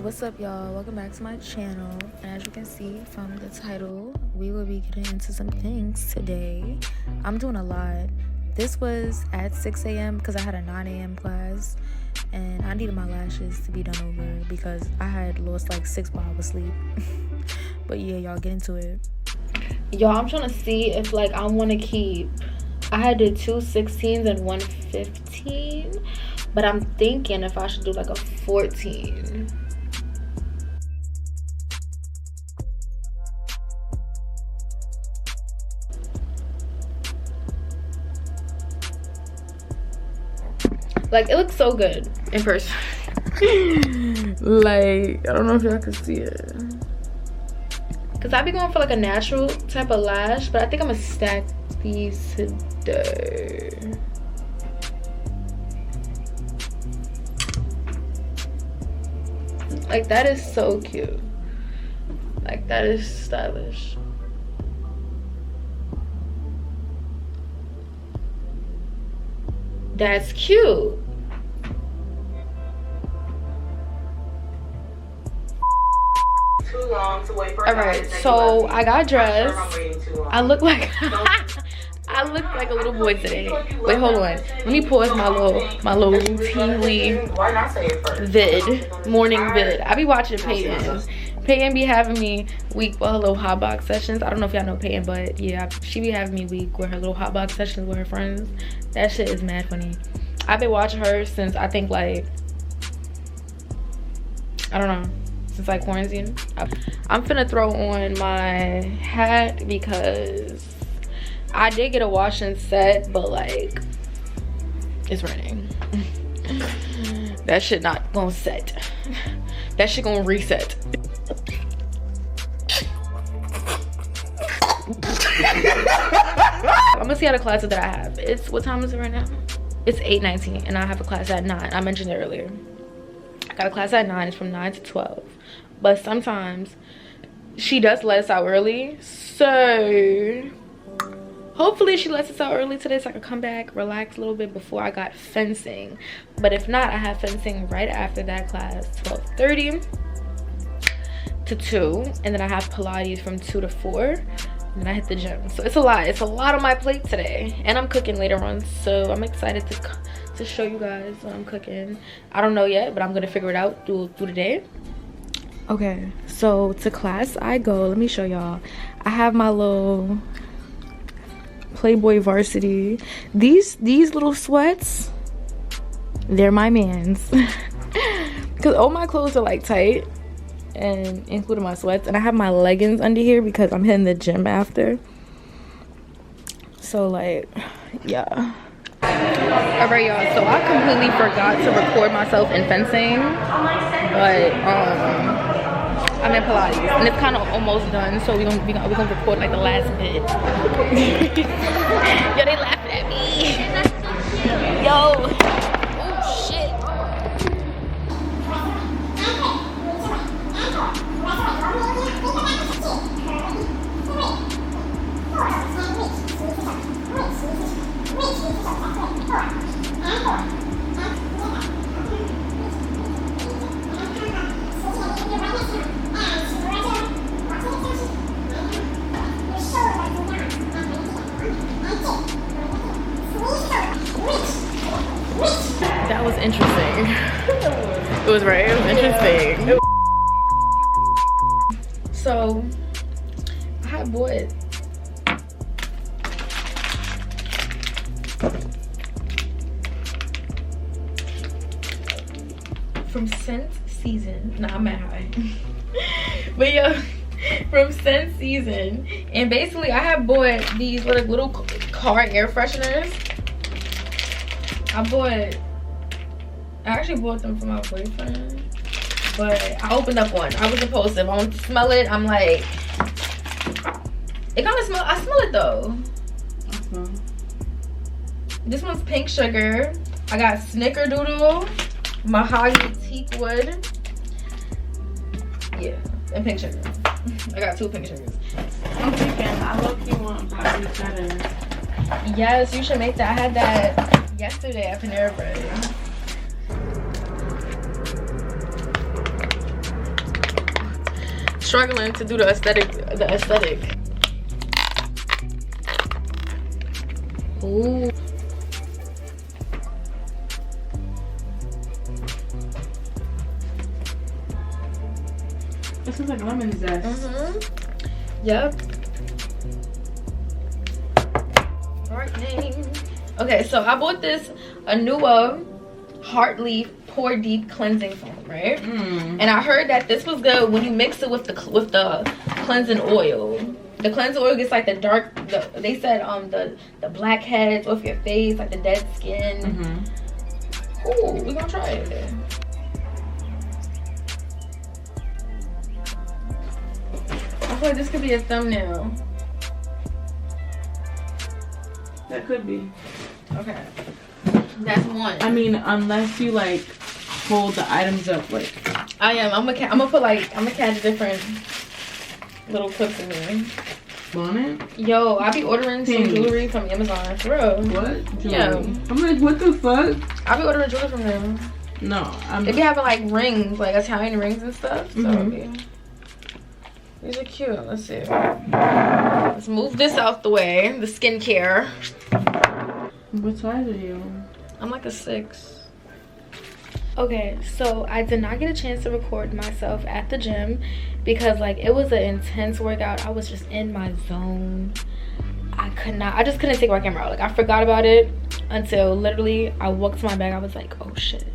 What's up, y'all? Welcome back to my channel. And as you can see from the title, we will be getting into some things today. I'm doing a lot. This was at 6 a.m. because I had a 9 a.m. class and I needed my lashes to be done over because I had lost like 6 hours of sleep. But yeah, y'all, get into it. Y'all, I'm trying to see if like I want to keep, I had did 2 16s and 1 15, but I'm thinking if I should do like a 14. Like, it looks so good in person. Like, I don't know if y'all can see it. Because I be going for like a natural type of lash, but I think I'm going to stack these today. Like, that is so cute. Like, that is stylish. That's cute. Too long to wait for. All right, so I got dressed. I look like I look like a little boy today. Wait, hold on. Let me pause my little routinely vid, morning vid. I be watching Peyton. Peyton be having me week for her little hot box sessions. I don't know if y'all know Peyton, but yeah, she be having me week with her little hot box sessions with her friends. That shit is mad funny. I've been watching her since I think like, I don't know, since like quarantine. I'm finna throw on my hat because I did get a wash and set, but like, it's raining. That shit not gonna set. That shit gonna reset. I'm gonna see how the classes that I have. It's, what time is it right now? It's 8:19 and I have a class at 9. I mentioned it earlier. I got a class at 9. It's from 9 to 12. But sometimes she does let us out early. So hopefully she lets us out early today so I can come back, relax a little bit before I got fencing. But if not, I have fencing right after that class, 12:30 to 2. And then I have Pilates from 2 to 4. And then I hit the gym. So it's a lot on my plate today. And I'm cooking later on, so I'm excited to show you guys what I'm cooking. I don't know yet, but I'm gonna figure it out through the day. Okay, so to class I go. Let me show y'all. I have my little Playboy varsity. These little sweats, they're my mans. Because all my clothes are like tight, and including my sweats, and I have my leggings under here because I'm hitting the gym after. So like, yeah. All right, y'all, so I completely forgot to record myself in fencing, but I'm in Pilates and it's kind of almost done, so we're gonna record like the last bit. Yo, they laughing at me. Yo. That was interesting. It was right. It was interesting. So I had bought from Scent Season. Nah, I'm at high. But yo, from Scent Season, and basically I have bought these like little car air fresheners. I actually bought them for my boyfriend, but I opened up one. I was impulsive. I wanted to smell it. I'm like, it kind of smells. I smell it though. This one's pink sugar. I got snickerdoodle, mahogany teak wood. Yeah, and pink sugar. I got 2 pink sugars. I'm thinking, I look you want probably better. Yes, you should make that. I had that yesterday at Panera Bread. struggling to do the aesthetic. Ooh. This is like lemon zest. Yep. Okay, so I bought this Anua Heart Leaf Pore Deep Cleansing Foam, right? And I heard that this was good when you mix it with the cleansing oil. The cleansing oil gets like the dark. They said the blackheads off your face, like the dead skin. Ooh, we gonna try it. I feel like this could be a thumbnail. That could be. Okay. That's one. I mean, unless you like hold the items up like. I am. I'm gonna catch different little clips in here. Want it? Yo, I be ordering some jewelry from Amazon. For real. What? Jewelry? Yeah. I'm like, what the fuck? I be ordering jewelry from them. No, They be having like rings, like Italian rings and stuff. So these are cute. Let's see. Let's move this out the way. The skincare. What size are you? I'm like a 6. Okay, so I did not get a chance to record myself at the gym because like it was an intense workout. I was just in my zone. I just couldn't take my camera out. Like I forgot about it until literally I walked to my bag. I was like, oh shit,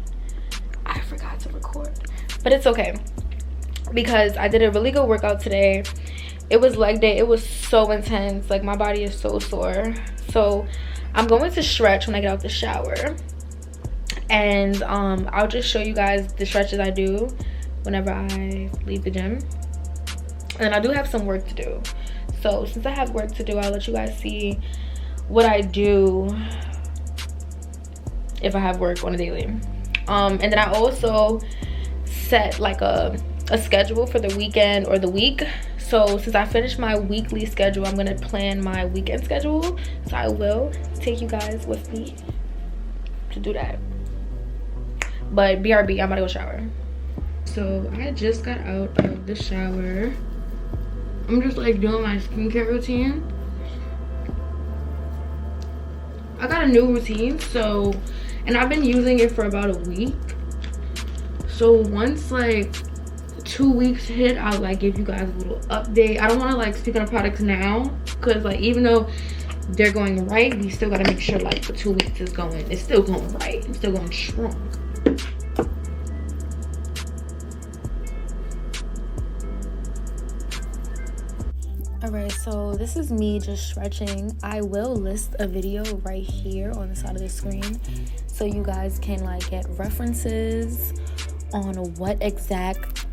I forgot to record. But it's okay because I did a really good workout today. It was leg day. It was so intense. Like my body is so sore. So I'm going to stretch when I get out the shower. And I'll just show you guys the stretches I do whenever I leave the gym. And I do have some work to do. So since I have work to do, I'll let you guys see what I do if I have work on a daily. And then I also set like a schedule for the weekend or the week. So since I finished my weekly schedule, I'm gonna plan my weekend schedule. So I will take you guys with me to do that. But BRB, I'm about to go shower. So I just got out of the shower. I'm just like doing my skincare routine. I got a new routine, so, and I've been using it for about a week. So once like 2 weeks hit, I'll like give you guys a little update. I don't want to like speak on the products now because like even though they're going right, we still got to make sure like the 2 weeks is going, it's still going right, it's still going strong. Alright, so this is me just stretching. I will list a video right here on the side of the screen so you guys can like get references on what exact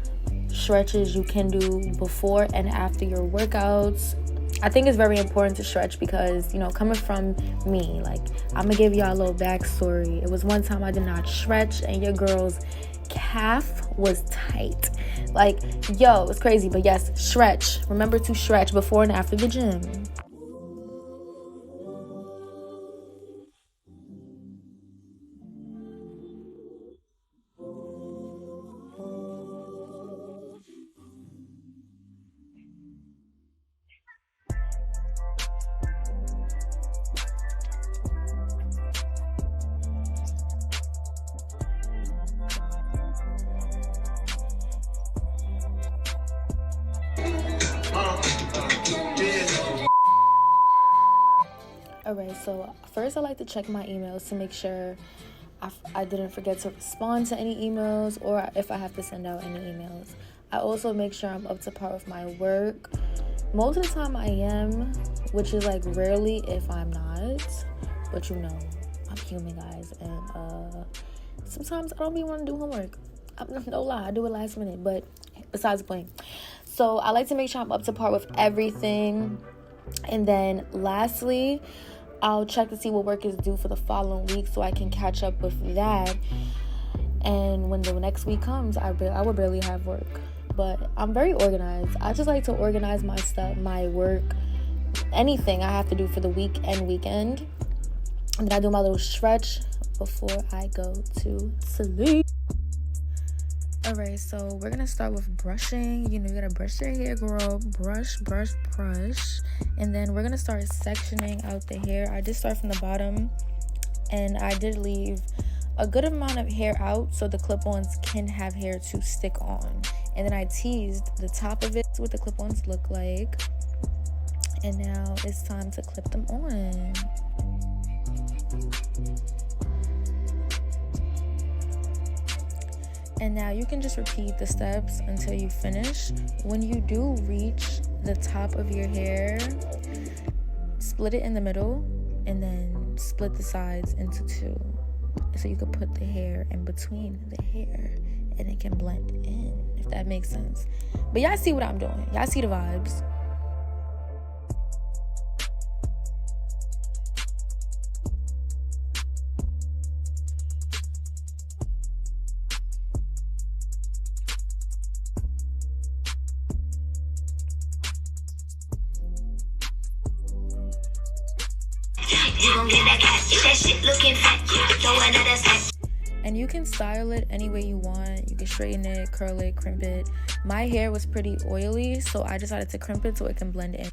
stretches you can do before and after your workouts. I think it's very important to stretch because, you know, coming from me, like I'm gonna give y'all a little backstory. It was one time I did not stretch and your girl's calf was tight. Like, yo, it's crazy. But yes, stretch. Remember to stretch before and after the gym. Alright, so first I like to check my emails to make sure I didn't forget to respond to any emails or if I have to send out any emails. I also make sure I'm up to par with my work. Most of the time I am, which is like rarely if I'm not. But you know, I'm human, guys, and sometimes I don't even want to do homework. No lie, I do it last minute, but besides the point. So I like to make sure I'm up to par with everything. And then lastly, I'll check to see what work is due for the following week so I can catch up with that. And when the next week comes, I will barely have work. But I'm very organized. I just like to organize my stuff, my work, anything I have to do for the week and weekend. And then I do my little stretch before I go to sleep. Alright, so we're gonna start with brushing. You know, you gotta brush your hair, girl. Brush, brush, brush. And then we're gonna start sectioning out the hair. I did start from the bottom, and I did leave a good amount of hair out so the clip-ons can have hair to stick on. And then I teased the top of it, what the clip-ons look like. And now it's time to clip them on. And now you can just repeat the steps until you finish. When you do reach the top of your hair, split it in the middle and then split the sides into two. So you could put the hair in between the hair and it can blend in, if that makes sense. But y'all see what I'm doing. Y'all see the vibes. And you can style it any way you want. You can straighten it, curl it, crimp it. My hair was pretty oily, so I decided to crimp it so it can blend in.